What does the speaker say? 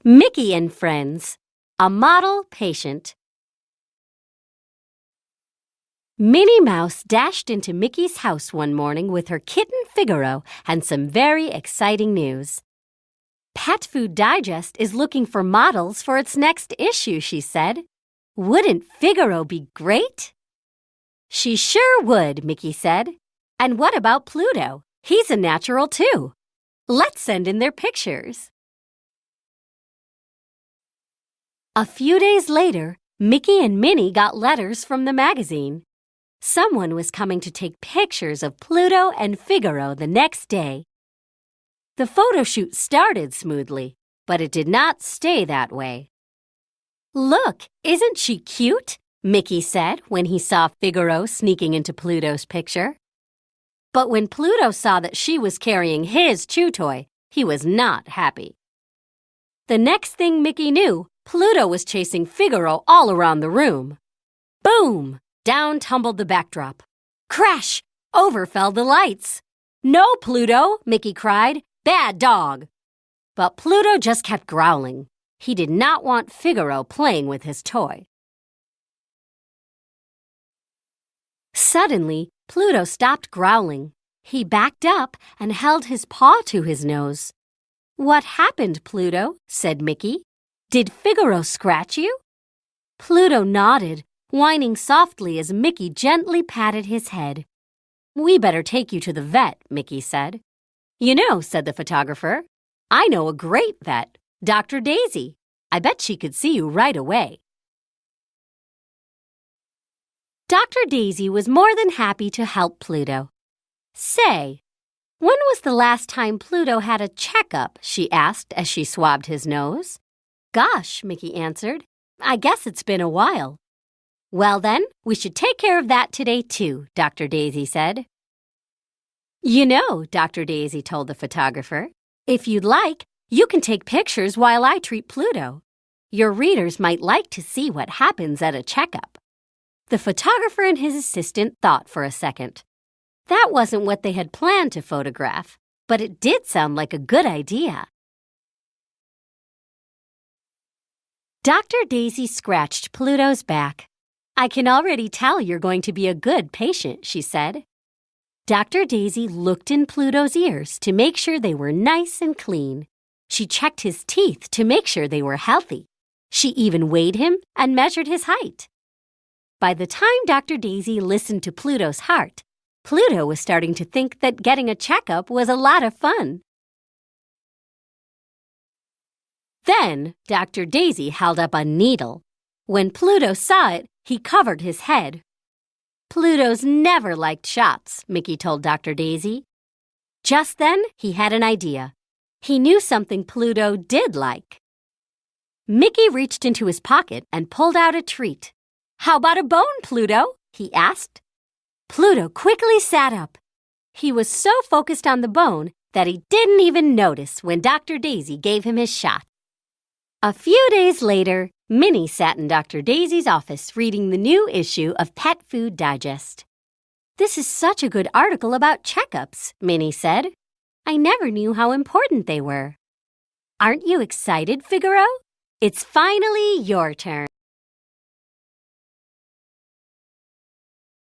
Mickey and Friends, a model patient. Minnie Mouse dashed into Mickey's house one morning with her kitten Figaro and some very exciting news. Pet Food Digest is looking for models for its next issue, she said. Wouldn't Figaro be great? She sure would, Mickey said. And what about Pluto? He's a natural too. Let's send in their pictures. A few days later, Mickey and Minnie got letters from the magazine. Someone was coming to take pictures of Pluto and Figaro the next day. The photo shoot started smoothly, but it did not stay that way. Look, isn't she cute? Mickey said when he saw Figaro sneaking into Pluto's picture. But when Pluto saw that she was carrying his chew toy, he was not happy. The next thing Mickey knew, Pluto was chasing Figaro all around the room. Boom! Down tumbled the backdrop. Crash! Over fell the lights. No, Pluto, Mickey cried. Bad dog. But Pluto just kept growling. He did not want Figaro playing with his toy. Suddenly, Pluto stopped growling. He backed up and held his paw to his nose. What happened, Pluto? Said Mickey. Did Figaro scratch you? Pluto nodded, whining softly as Mickey gently patted his head. We better take you to the vet, Mickey said. You know, said the photographer, I know a great vet, Dr. Daisy. I bet she could see you right away. Dr. Daisy was more than happy to help Pluto. Say, when was the last time Pluto had a checkup? She asked as she swabbed his nose. Gosh, Mickey answered, I guess it's been a while. Well then, we should take care of that today too, Dr. Daisy said. You know, Dr. Daisy told the photographer, if you'd like, you can take pictures while I treat Pluto. Your readers might like to see what happens at a checkup. The photographer and his assistant thought for a second. That wasn't what they had planned to photograph, but it did sound like a good idea. Dr. Daisy scratched Pluto's back. I can already tell you're going to be a good patient, she said. Dr. Daisy looked in Pluto's ears to make sure they were nice and clean. She checked his teeth to make sure they were healthy. She even weighed him and measured his height. By the time Dr. Daisy listened to Pluto's heart, Pluto was starting to think that getting a checkup was a lot of fun. Then Dr. Daisy held up a needle. When Pluto saw it, he covered his head. Pluto's never liked shots, Mickey told Dr. Daisy. Just then, he had an idea. He knew something Pluto did like. Mickey reached into his pocket and pulled out a treat. How about a bone, Pluto? He asked. Pluto quickly sat up. He was so focused on the bone that he didn't even notice when Dr. Daisy gave him his shot. A few days later, Minnie sat in Dr. Daisy's office reading the new issue of Pet Food Digest. This is such a good article about checkups, Minnie said. I never knew how important they were. Aren't you excited, Figaro? It's finally your turn.